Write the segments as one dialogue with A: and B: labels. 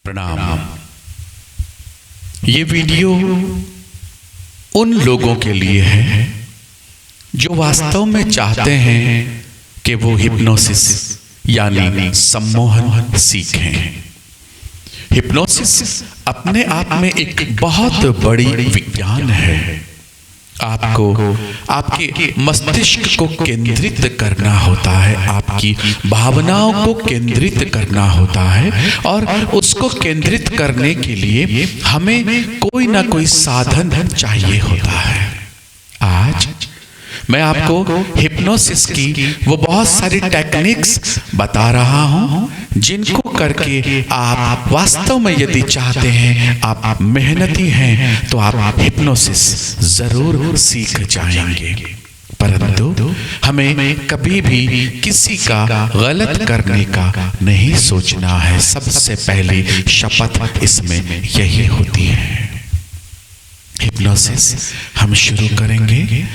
A: प्रणाम। ये वीडियो उन लोगों के लिए है जो वास्तव में चाहते हैं कि वो हिप्नोसिस यानी सम्मोहन सीखें। हिप्नोसिस अपने आप में एक बहुत बड़ी विज्ञान है। आपको आपके मस्तिष्क को केंद्रित करना होता है, आपकी भावनाओं को केंद्रित करना होता है, और उसको केंद्रित करने के लिए हमें कोई ना कोई साधन चाहिए होता है। आज मैं आपको हिप्नोसिस की वो बहुत सारी टेक्निक्स बता रहा हूं, जिनको करके आप वास्तव में यदि चाहते हैं, आप मेहनती हैं, तो आप हिप्नोसिस जरूर सीख जाएंगे। परंतु हमें कभी भी किसी का गलत करने का नहीं सोचना है। सबसे पहली शपथ इसमें यही होती है। हिप्नोसिस हम शुरू करेंगे।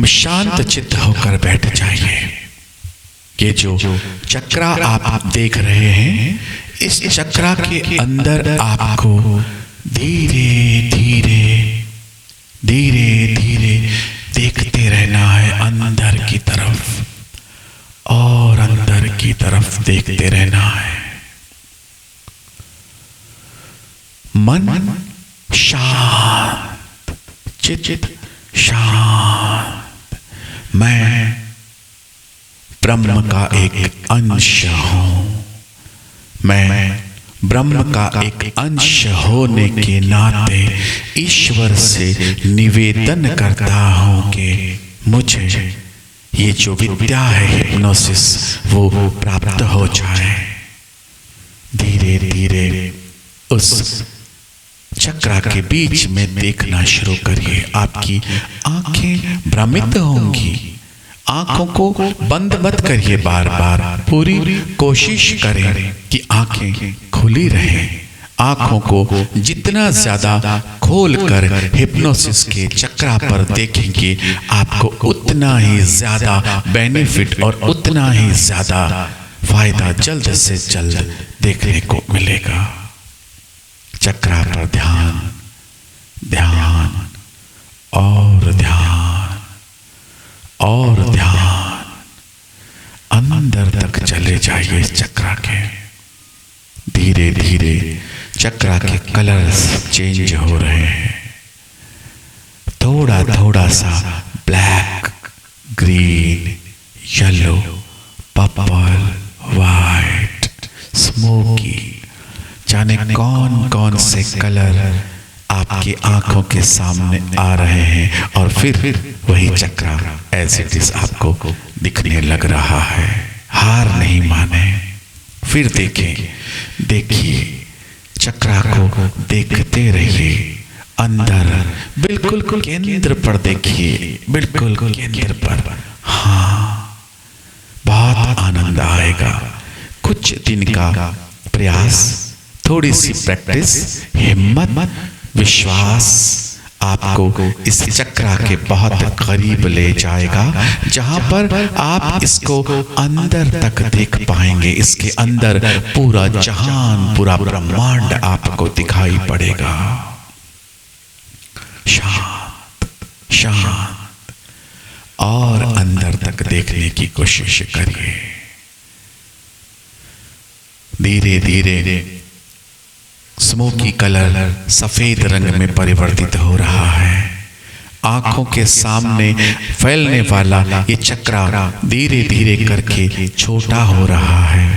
A: शांत चित्त होकर बैठ जाइए। ये जो चक्रा आप देख रहे हैं, इस चक्रा के अंदर आपको धीरे धीरे धीरे धीरे देखते रहना है, अंदर की तरफ और अंदर की तरफ देखते रहना है। मन शांत, चित्त शांत। मैं ब्रह्म का एक अंश हूं। मैं ब्रह्म का एक अंश होने के नाते ईश्वर से निवेदन करता हूं कि मुझे ये जो विद्या है हिप्नोसिस वो प्राप्त हो जाए। धीरे धीरे उस चक्रा के बीच में देखना शुरू करिए। आपकी आंखें भ्रमित होंगी। आंखों को बंद मत करिए बार बार। पूरी कोशिश करें कि आंखें खुली रहें। आंखों को जितना ज्यादा खोलकर हिप्नोसिस के चक्रा पर देखेंगे, आपको उतना ही ज्यादा बेनिफिट और उतना ही ज्यादा फायदा जल्द से जल्द देखने को मिलेगा। चक्रा पर ध्यान, ध्यान और ध्यान और ध्यान। अंदर तक चले जाइए इस चक्रा के। धीरे धीरे चक्रा के कलर्स चेंज हो रहे हैं। थोड़ा थोड़ा सा black, green, yellow, purple, white, smoky, जाने कौन कौन से कलर आपकी आंखों के सामने आ रहे हैं, और फिर वही चक्रा एज इट इज आपको दिखने लग रहा है। हार नहीं माने, फिर देखें, देखिए चक्रा को देखते रहिए। अंदर बिल्कुल केंद्र पर देखिए, बिल्कुल केंद्र पर। हाँ, बहुत आनंद आएगा। कुछ दिन का प्रयास, थोड़ी सी प्रैक्टिस, हिम्मत, विश्वास आपको इस चक्रा के बहुत करीब ले जाएगा, जहां पर आप इसको अंदर तक देख पाएंगे। इसके अंदर पूरा जहान, पूरा ब्रह्मांड आपको दिखाई पड़ेगा। शांत शांत और अंदर तक देखने की कोशिश करिए। धीरे धीरे स्मोकी कलर सफेद रंग में परिवर्तित हो रहा है। आंखों के सामने फैलने वाला ये चक्रा धीरे धीरे करके छोटा हो रहा है,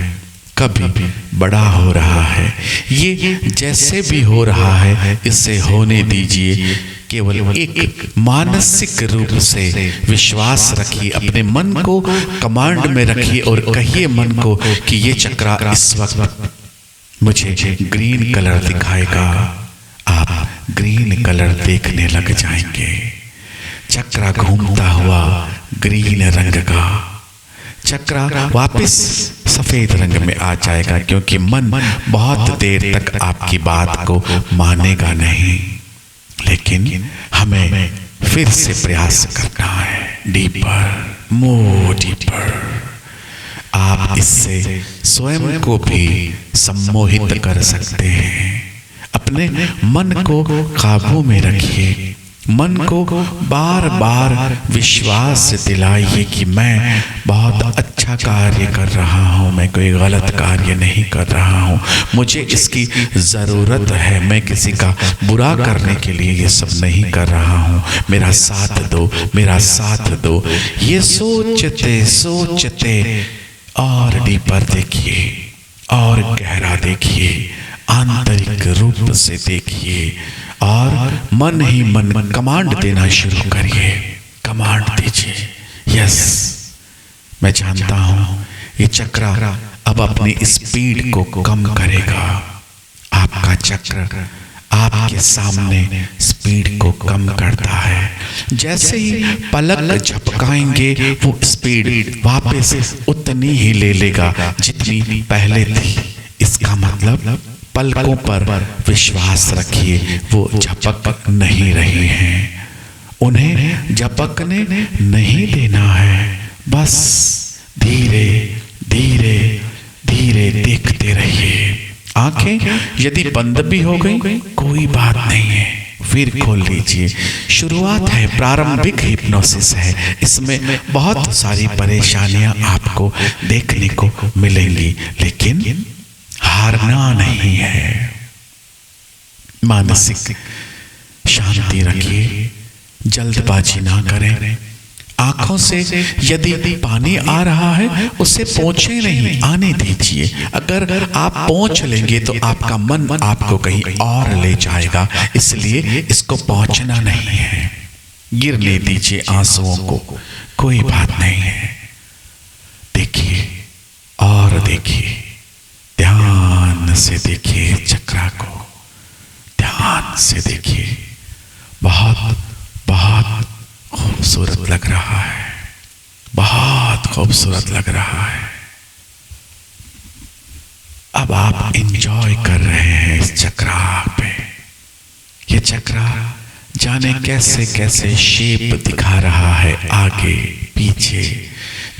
A: कभी बड़ा हो रहा है। ये जैसे भी हो रहा है, इसे होने दीजिए। केवल एक मानसिक रूप से विश्वास रखिए। अपने मन को कमांड में रखिए और कहिए मन को कि ये चक्रा इस वक्त मुझे ग्रीन कलर दिखाएगा। आप ग्रीन कलर देखने लग जाएंगे। चक्रा घूमता हुआ ग्रीन रंग का, चक्रा वापस सफेद रंग में आ जाएगा, क्योंकि मन बहुत देर तक आपकी बात को मानेगा नहीं। लेकिन हमें फिर से प्रयास करना है। Deeper, more deeper. आप इससे स्वयं को भी सम्मोहित कर सकते हैं। अपने मन को काबू में रखिए। मन को बार बार विश्वास दिलाइए कि मैं बहुत अच्छा कार्य कर रहा हूँ, मैं कोई गलत कार्य नहीं कर रहा हूँ, मुझे इसकी ज़रूरत है, मैं किसी का बुरा करने के लिए ये सब नहीं कर रहा हूँ, मेरा साथ दो, मेरा साथ दो। ये सोचते सोचते और डीपर देखिए, और गहरा देखिए, आंतरिक रूप से देखिए, और मन ही मन कमांड देना शुरू करिए। कमांड दीजिए, यस, मैं जानता हूं ये चक्र अब अपनी स्पीड को कम करेगा। आपका चक्र आपके सामने स्पीड को कम करता है। जैसे ही पलक झपकाएंगे वो स्पीड वापस उतनी ही ले लेगा जितनी पहले थी। इसका मतलब पलकों पर विश्वास रखिए, वो झपक नहीं रही हैं, उन्हें झपकने नहीं देना है। बस धीरे धीरे धीरे देखते रहिए। आंखें यदि बंद भी हो गई कोई बात नहीं है, फिर खोल लीजिए। शुरुआत है, प्रारंभिक हिप्नोसिस है, इसमें बहुत सारी परेशानियां आपको देखने को मिलेंगी, लेकिन हारना नहीं है। मानसिक शांति रखिए, जल्दबाजी ना करें। आंखों से यदि पानी आ रहा है उसे पोंछे नहीं, आने दीजिए। अगर आप पोंछ लेंगे तो आपका मन आपको कहीं और ले जाएगा, इसलिए इसको पोंछना नहीं है। गिरने दीजिए आंसुओं को, कोई बात नहीं है। देखिए और देखिए, ध्यान से देखिए चक्र को, ध्यान से देखिए। बहुत बहुत खूबसूरत लग रहा है, बहुत खूबसूरत लग रहा है। अब आप एंजॉय कर रहे हैं इस चक्र पे। ये चक्र जाने कैसे कैसे शेप दिखा रहा है, आगे पीछे,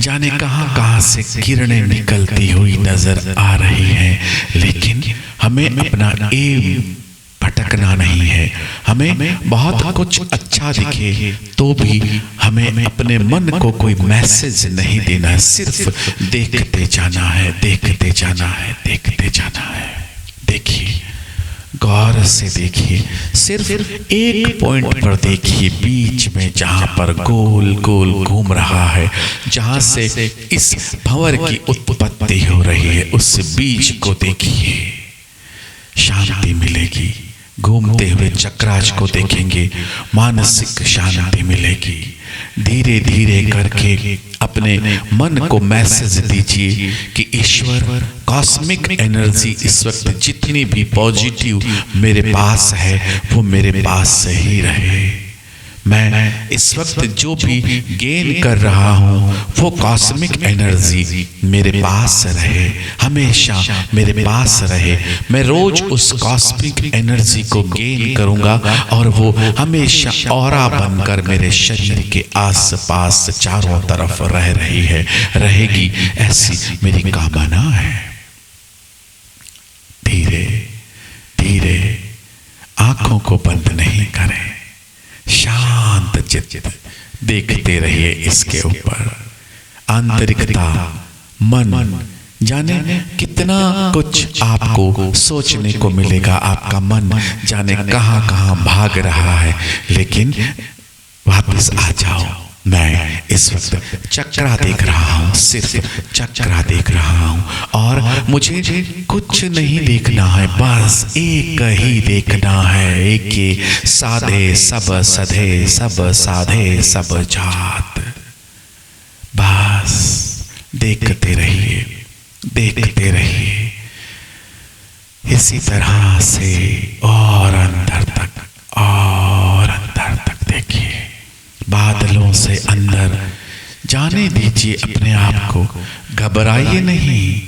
A: जाने कहां कहां से किरणें निकलती हुई नजर आ रही हैं, लेकिन हमें अपना एम भटकना नहीं है। हमें बहुत कुछ अच्छा दिखे तो भी हमें अपने मन को कोई मैसेज नहीं देना है, सिर्फ देखते जाना है, देखते जाना है, देखते जाना है। देखिए, गौर से देखिए, सिर्फ एक पॉइंट पर देखिए, बीच में जहां पर गोल गोल घूम रहा है, जहां से इस भंवर की उत्पत्ति हो रही है, उस बीज को देखिए, शांति मिलेगी। घूमते हुए चक्राज को देखेंगे, मानसिक शांति मिलेगी। धीरे धीरे करके अपने मन को मैसेज दीजिए कि ईश्वर, कॉस्मिक एनर्जी इस वक्त जितनी भी पॉजिटिव मेरे पास है वो मेरे पास ही रहे। मैं इस वक्त जो भी गेन कर रहा हूँ वो कॉस्मिक एनर्जी मेरे पास रहे, हमेशा मेरे पास रहे। मैं रोज उस कॉस्मिक एनर्जी को गेन करूँगा और वो हमेशा ऑरा बनकर मेरे शरीर के आसपास चारों तरफ रह रही है, रहेगी, ऐसी मेरी कामना है। धीरे धीरे आंखों को बंद नहीं करें, शांत चित्त देखते रहिए इसके ऊपर। आंतरिकता, मन, जाने कितना कुछ आपको सोचने को मिलेगा। आपका मन जाने कहां कहां भाग रहा है, लेकिन वापस आ जाओ। मैं इस वक्त चक्रा देख रहा हूँ, सिर्फ चक्रा देख रहा हूँ, और मुझे कुछ नहीं देखना है, बस एक ही देखना है। एक ये साधे सब सधे, सब साधे सब जात। बस देखते रहिए, देखते रहिए इसी तरह से, और अंदर तक, और अंदर तक देखिए। बादलों से अंदर जाने दीजिए अपने आप को, घबराइए नहीं,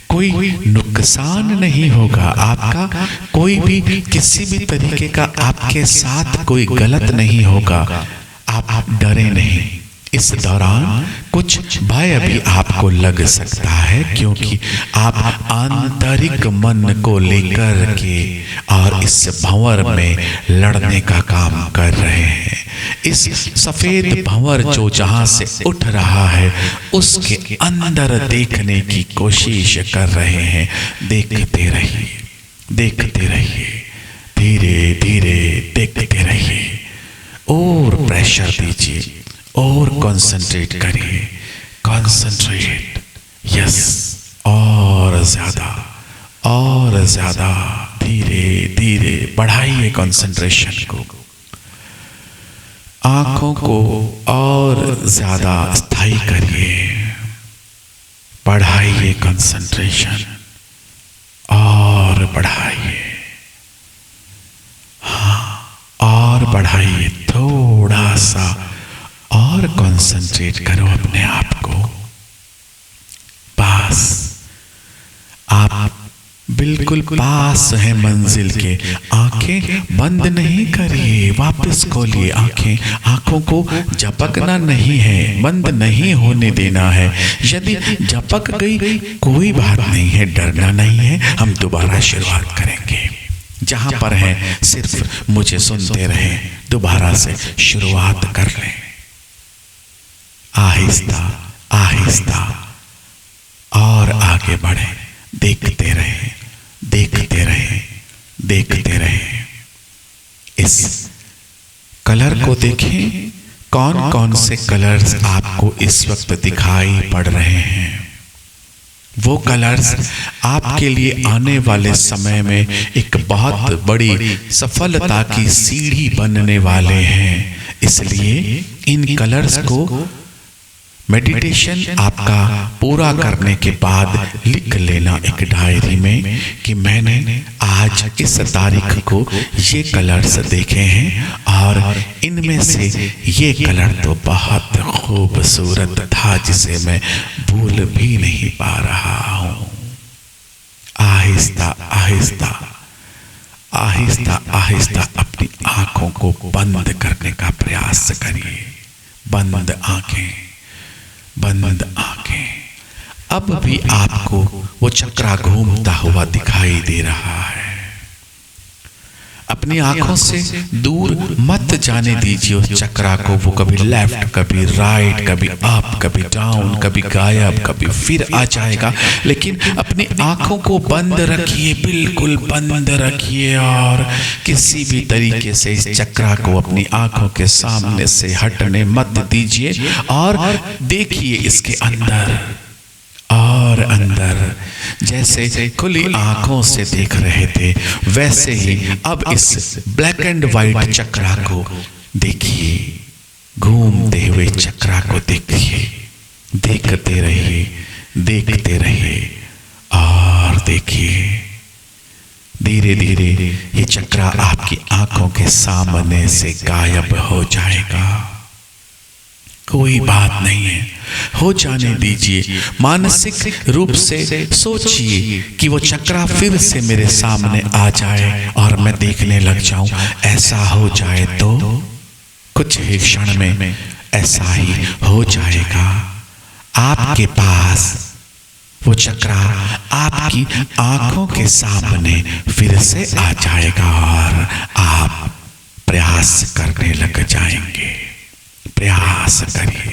A: कोई नुकसान नहीं होगा आपका, कोई भी किसी भी तरीके का आपके साथ कोई गलत नहीं होगा। आप डरे नहीं। इस दौरान कुछ भय भी आपको लग सकता है, क्योंकि आप आंतरिक मन को लेकर के और इस भंवर में लड़ने का काम कर रहे हैं। इस सफेद भंवर जो जहां से उठ रहा है उसके अंदर देखने की कोशिश कर रहे हैं। देखते रहिए, देखते रहिए, धीरे धीरे देखते रहिए, और प्रेशर दीजिए और कंसंट्रेट करिए, कंसंट्रेट, यस, और ज्यादा धीरे धीरे बढ़ाइए कंसंट्रेशन को, आंखों को और ज्यादा स्थायी करिए, बढ़ाइए कंसंट्रेशन और बढ़ाइए, हाँ, और बढ़ाइए, थोड़ा सा और कंसंट्रेट करो अपने आप को। पास, आप बिल्कुल पास हैं मंजिल के। आंखें बंद नहीं करिए, वापस खोलिए आंखें। आंखों को झपकना नहीं है, बंद नहीं होने देना है। यदि झपक गई कोई बात नहीं है, डरना नहीं है। हम दोबारा शुरुआत करेंगे। जहां पर हैं सिर्फ मुझे सुनते रहें, दोबारा से शुरुआत कर लें। आहिस्ता आहिस्ता और आगे बढ़े, देखते रहे, देखते रहे, देखते रहे। इस कलर को देखें, कौन कौन से कलर्स आपको इस वक्त दिखाई पड़ रहे हैं। वो कलर्स आपके लिए आने वाले समय में एक बहुत बड़ी सफलता की सीढ़ी बनने वाले हैं। इसलिए इन कलर्स को मेडिटेशन आपका पूरा करने के बाद लिख लेना एक डायरी में कि मैंने आज इस तारीख को ये कलर्स देखे हैं और इनमें से ये कलर तो बहुत खूबसूरत था जिसे मैं भूल भी नहीं पा रहा हूँ। आहिस्ता आहिस्ता आहिस्ता आहिस्ता अपनी आंखों को बंद करने का प्रयास करिए। बंद आंखें, बंद आंखें। अब भी आपको वो चक्रा घूमता हुआ दिखाई दे रहा है। अपनी आंखों से दूर मत जाने दीजिए उस चक्रा को। वो कभी लेफ्ट, कभी राइट, कभी अप, कभी डाउन, कभी गायब, कभी फिर आ जाएगा। लेकिन अपनी आंखों को बंद रखिए, बिल्कुल बंद रखिए, और किसी भी तरीके से इस चक्रा को अपनी आंखों के सामने से हटने मत दीजिए। और देखिए इसके अंदर और अंदर, जैसे खुली आंखों से देख रहे थे वैसे ही अब इस ब्लैक एंड व्हाइट चक्रा को देखिए, घूमते हुए चक्रा को देखिए, देखते रहिए, देखते रहिए और देखिए। धीरे धीरे ये चक्रा आपकी आंखों के सामने से गायब हो जाएगा। कोई बात नहीं है, हो जाने दीजिए। मानसिक रूप से सोचिए कि वो चक्रा फिर से मेरे सामने आ जाए और मैं देखने लग जाऊं। ऐसा हो जाए तो कुछ ही क्षण में ऐसा ही हो जाएगा। आपके पास वो चक्रा आपकी आंखों के सामने फिर से आ जाएगा और आप प्रयास करने लग जाएंगे। प्रयास करिए,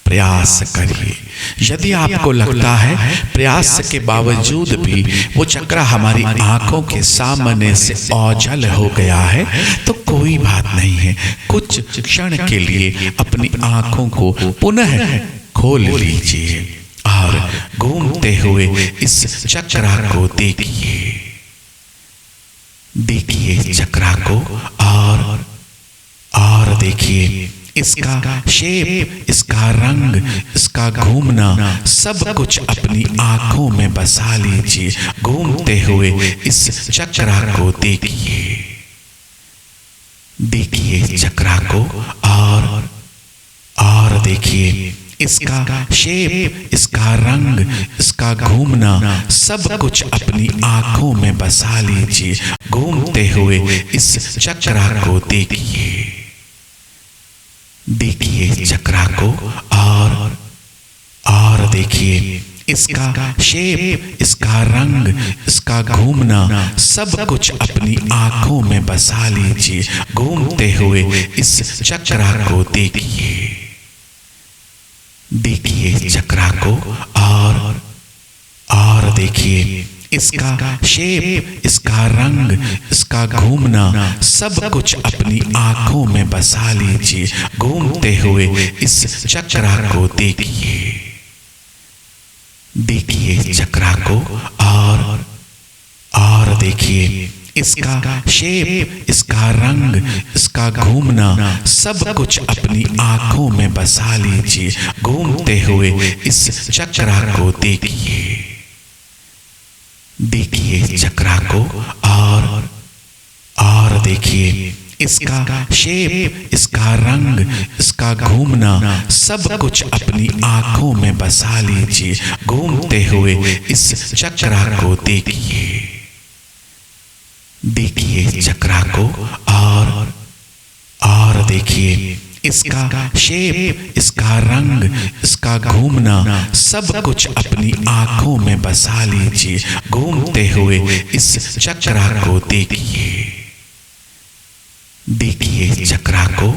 A: प्रयास करिए। यदि आपको लगता है प्रयास के बावजूद भी वो चक्रा हमारी आंखों के सामने से ओझल हो गया है तो कोई बात नहीं है। कुछ क्षण के लिए अपनी आंखों को पुनः खोल लीजिए और घूमते हुए इस चक्रा को देखिए। देखिए चक्रा को और देखिए इसका शेप, इसका रंग, इसका घूमना, सब कुछ अपनी आंखों में बसा लीजिए। घूमते हुए इस चक्रा को देखिए। देखिए चक्रा को और देखिए इसका शेप, इसका रंग, इसका घूमना, सब कुछ अपनी आंखों में बसा लीजिए। घूमते हुए इस चक्रा को देखिए। देखिए चक्रा को और देखिए इसका शेप, इसका रंग, इसका घूमना सब कुछ अपनी आंखों में बसा लीजिए। घूमते हुए इस चक्रा को देखिए, देखिए चक्रा को और देखिए इसका शेप, इसका रंग, इसका घूमना सब कुछ अपनी आंखों में बसा लीजिए। घूमते हुए इस चक्रा को देखिए, देखिए चक्रा को और देखिए इसका शेप, इसका रंग, इसका घूमना सब कुछ अपनी आंखों में बसा लीजिए। घूमते हुए इस चक्रा को देखिए, देखिए चक्रा को और देखिए इसका शेप, इसका रंग, इसका घूमना सब कुछ अपनी आंखों में बसा लीजिए। घूमते हुए इस चक्रा को देखिए, देखिए चक्रा को और देखिए इसका शेप, इसका रंग, इसका घूमना सब कुछ अपनी आंखों में बसा लीजिए। घूमते हुए इस चक्रा को देखिए, देखिए चक्रा को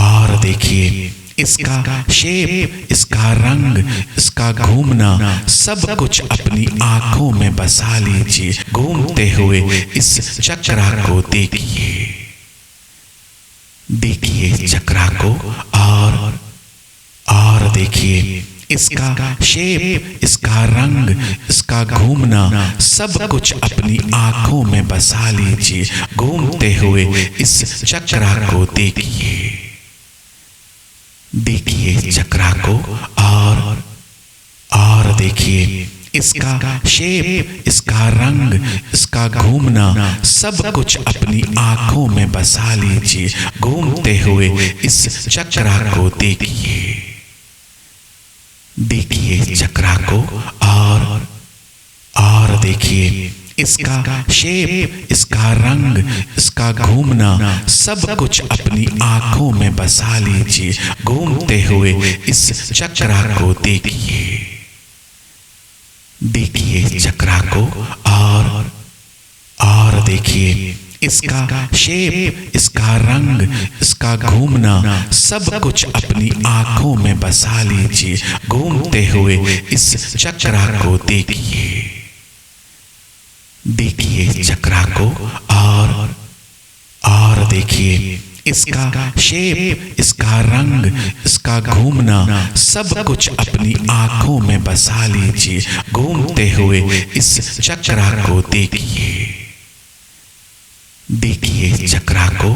A: और देखिए इसका शेप, इसका रंग, इसका घूमना सब कुछ अपनी आंखों में बसा लीजिए। घूमते हुए इस चक्रा को देखिए, देखिए चक्रा को और देखिए इसका शेप, इसका रंग, इसका घूमना सब कुछ अपनी आंखों में बसा लीजिए। घूमते हुए इस चक्रा को देखिए, देखिए चक्रा को और देखिए इसका शेप, इसका रंग, इसका घूमना सब कुछ अपनी आंखों में बसा लीजिए। घूमते हुए इस चक्रा को देखिए, देखिए चक्रा को और देखिए इसका शेप, इसका रंग, इसका घूमना सब कुछ अपनी आंखों में बसा लीजिए। घूमते हुए इस चक्रा को देखिए, देखिए चक्रा को और देखिए इसका शेप, इसका रंग, इसका घूमना सब कुछ अपनी आंखों में बसा लीजिए। घूमते हुए इस चक्रा को देखिए, देखिए चक्रा को और देखिए इसका शेप, इसका रंग, इसका घूमना सब कुछ अपनी आंखों में बसा लीजिए। घूमते हुए इस चक्रा को देखिए, देखिए चक्रा को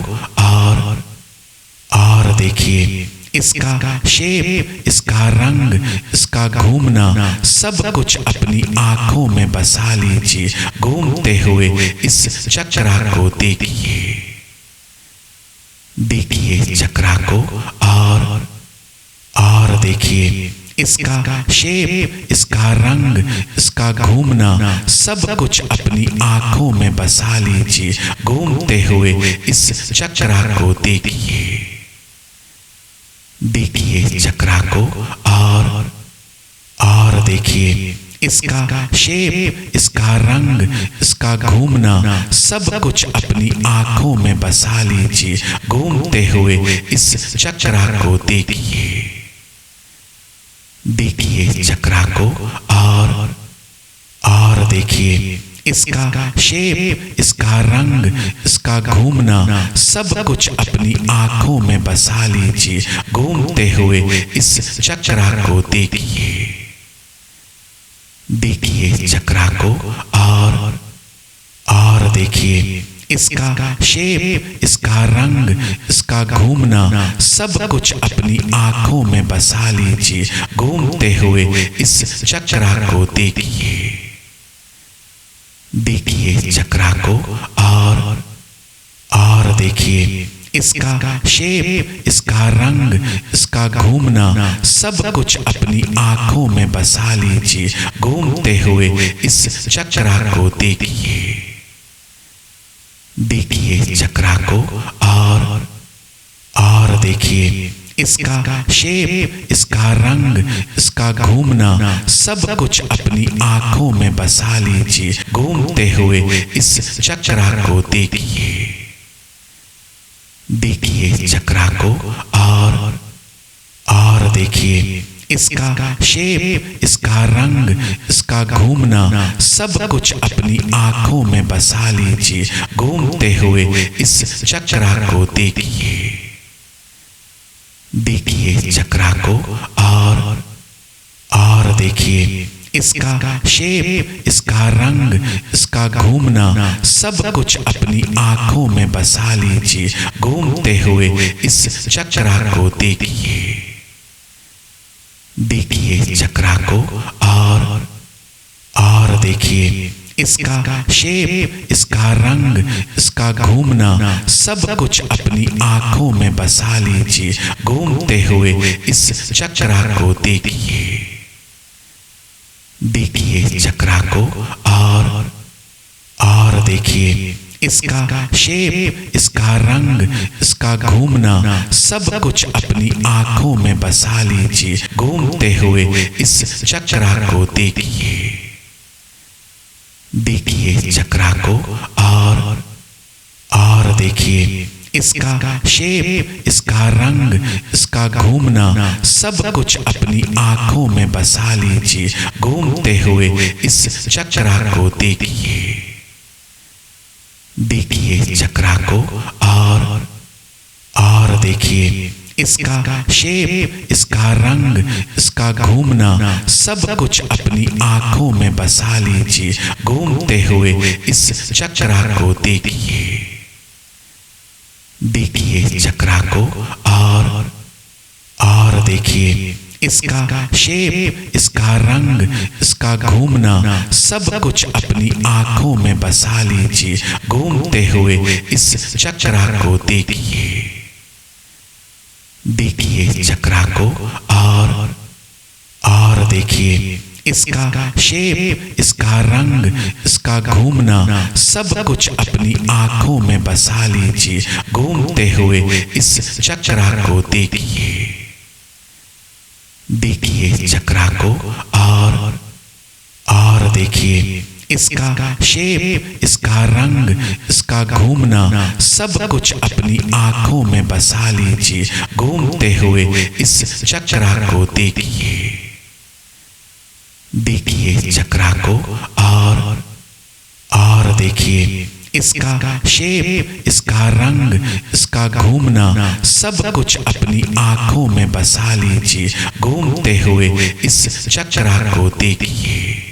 A: और देखिए इसका शेप, इसका रंग, इसका घूमना सब कुछ अपनी आंखों में बसा लीजिए। घूमते हुए इस चक्रा को देखिए, देखिए चक्रा को और देखिए इसका शेप, इसका रंग, इसका घूमना सब कुछ अपनी आंखों में बसा लीजिए। घूमते हुए इस चक्रा को देखिए, देखिए चक्रा को और देखिए इसका शेप, इसका रंग, इसका घूमना सब कुछ अपनी आंखों में बसा लीजिए। घूमते हुए इस चक्रा को देखिए, देखिए चक्रा को और देखिए इसका शेप, इसका रंग, इसका घूमना सब कुछ अपनी आंखों में बसा लीजिए। घूमते हुए इस चक्रा को देखिए, देखिए चक्रा को और देखिए इसका शेप, इसका रंग, इसका घूमना सब कुछ अपनी आंखों में बसा लीजिए। घूमते हुए इस चक्रा को देखिए, देखिए चक्रा को और देखिए इसका शेप, इसका रंग, इसका घूमना सब कुछ अपनी आंखों में बसा लीजिए। घूमते हुए इस चक्रा को देखिए, देखिए चक्रा को और देखिए देखिए इसका शेप, इसका रंग, इसका घूमना सब कुछ अपनी आंखों में बसा लीजिए। घूमते हुए इस चक्रा को देखिए, देखिए चक्रा को और देखिए इसका शेप, इसका रंग, इसका घूमना सब कुछ अपनी आंखों में बसा लीजिए। घूमते हुए इस चक्रा को देखिए, देखिए चक्रा को और देखिए इसका शेप, इसका रंग, इसका घूमना सब कुछ अपनी आंखों में बसा लीजिए। घूमते हुए इस चक्रा को देखिए, देखिए चक्रा को और देखिए इसका शेप, इसका रंग, इसका घूमना सब कुछ अपनी आंखों में बसा लीजिए। घूमते हुए इस चक्रा को देखिए, देखिए चक्रा को और देखिए इसका शेप, इसका रंग, इसका घूमना सब कुछ अपनी आंखों में बसा लीजिए। घूमते हुए इस चक्रा को देखिए, देखिए चक्रा को और देखिए इसका शेप, इसका रंग, इसका घूमना सब कुछ अपनी आंखों में बसा लीजिए। घूमते हुए इस चक्रा को देखिए, देखिए चक्रा को और देखिए इसका शेप, इसका रंग, इसका घूमना सब कुछ अपनी आंखों में बसा लीजिए। घूमते हुए इस चक्रा को देखिए, देखिए चक्रा को और देखिए इसका शेप, इसका रंग, इसका घूमना सब कुछ अपनी आंखों में बसा लीजिए। घूमते हुए इस चक्रा को देखिए, देखिए चक्रा को और देखिए इसका शेप, इसका रंग, इसका घूमना सब कुछ अपनी आंखों में बसा लीजिए। घूमते हुए इस चक्रा को देखिए, देखिए चक्रा को और देखिए इसका शेप, इसका रंग, इसका घूमना सब कुछ अपनी आंखों में बसा लीजिए। घूमते हुए इस चक्रा को देखिए, देखिए चक्रा को और देखिए इसका शेप, इसका रंग, इसका घूमना सब कुछ अपनी आंखों में बसा लीजिए। घूमते हुए इस चक्रा को देखिए,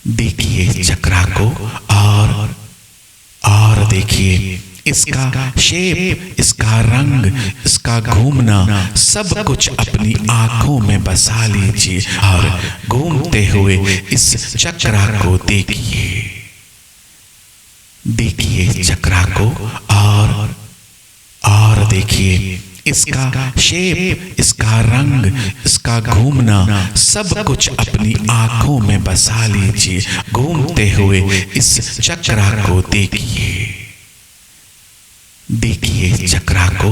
A: देखिए चक्रा को और देखिए इसका शेप, इसका रंग, इसका घूमना सब कुछ अपनी आंखों में बसा लीजिए। और घूमते हुए इस चक्रा को देखिए, देखिए चक्रा को और देखिए इसका शेप, इसका रंग, इसका घूमना सब कुछ अपनी आंखों में बसा लीजिए। घूमते हुए इस चक्रा को देखिए, देखिए चक्रा को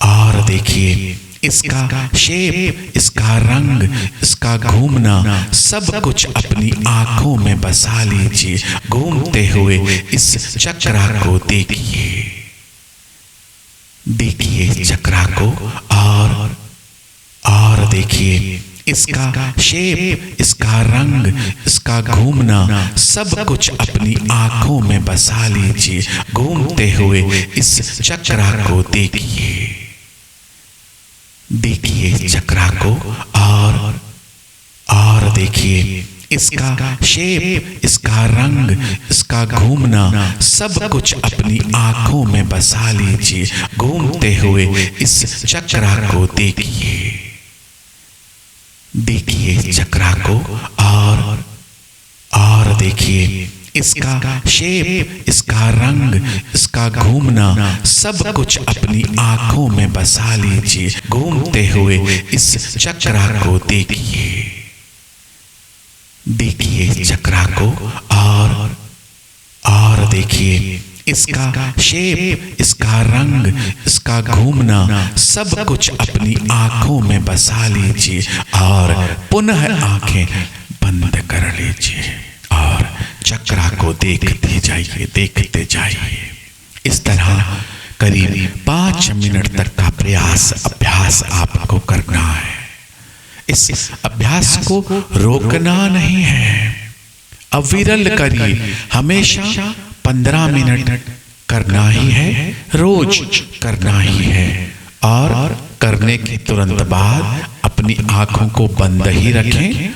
A: और देखिए इसका शेप, इसका रंग, इसका घूमना सब कुछ अपनी आंखों में बसा लीजिए। घूमते हुए इस चक्रा को देखिए, देखिए चक्रा को और देखिए इसका शेप, इसका रंग, इसका घूमना सब कुछ अपनी आंखों में बसा लीजिए। घूमते हुए इस चक्रा को देखिए, देखिए चक्रा को और देखिए इसका शेप, इसका रंग, इसका घूमना सब कुछ अपनी आंखों में बसा लीजिए। घूमते हुए इस चक्रा को देखिए, देखिए चक्रा को और देखिए इसका शेप, इसका रंग, इसका घूमना सब कुछ अपनी आंखों में बसा लीजिए। घूमते हुए इस चक्रा को देखिए, देखिए चक्रा को और देखिए इसका शेप, इसका रंग, इसका घूमना, सब कुछ अपनी आंखों में बसा लीजिए और पुनः आंखें बंद कर लीजिए और चक्रा को देखते जाइए। इस तरह करीब 5 मिनट तक का अभ्यास आपको करना है। इस अभ्यास को रोकना नहीं है, अविरल करिए। हमेशा 15 मिनट करना ही है, रोज करना ही है। और करने के तुरंत बाद अपनी आंखों को बंद ही रखें,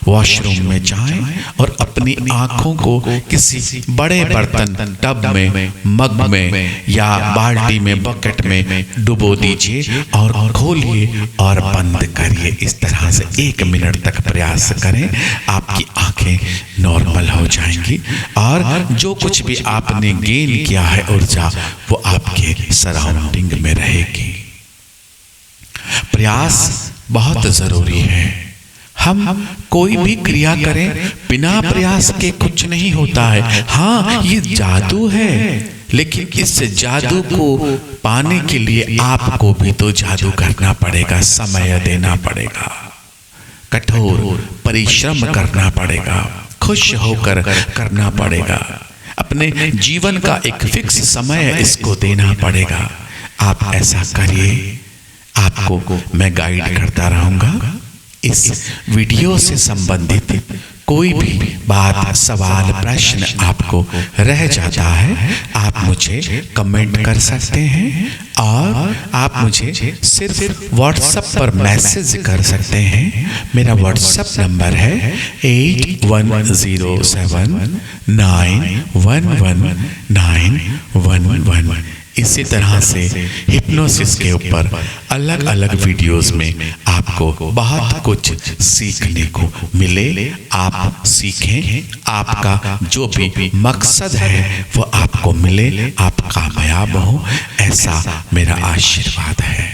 A: वॉशरूम में जाएं और अपनी आंखों को किसी बड़े बर्तन, टब में, मग में या बाल्टी में, बकेट में डुबो दीजिए और खोलिए और बंद करिए। इस तरह से 1 मिनट तक प्रयास करें, आपकी आंखें नॉर्मल हो जाएंगी और जो कुछ भी आपने गेन किया है ऊर्जा, वो आपके सराउंडिंग में रहेगी। प्रयास बहुत जरूरी है। हम कोई भी क्रिया करें, बिना प्रयास के कुछ नहीं होता है। हाँ, ये जादू है, लेकिन इस जादू को पाने के लिए आपको भी तो जादू करना पड़ेगा, समय देना पड़ेगा, कठोर परिश्रम करना पड़ेगा, खुश होकर करना पड़ेगा, अपने जीवन का एक फिक्स समय इसको देना पड़ेगा। आप ऐसा करिए, आपको मैं गाइड करता रहूंगा। इस वीडियो से संबंधित कोई भी बात, सवाल, प्रश्न आपको रह जाता है, आप मुझे कमेंट कर सकते हैं और आप मुझे सिर्फ व्हाट्सएप पर मैसेज कर सकते हैं। मेरा व्हाट्सएप नंबर है 8107911911। इसी तरह से हिप्नोसिस के ऊपर अलग अलग वीडियोस में आपको बहुत कुछ सीखने को मिले। आप सीखें, आपका जो भी मकसद है वो आपको मिले, आप कामयाब हो, ऐसा मेरा आशीर्वाद है।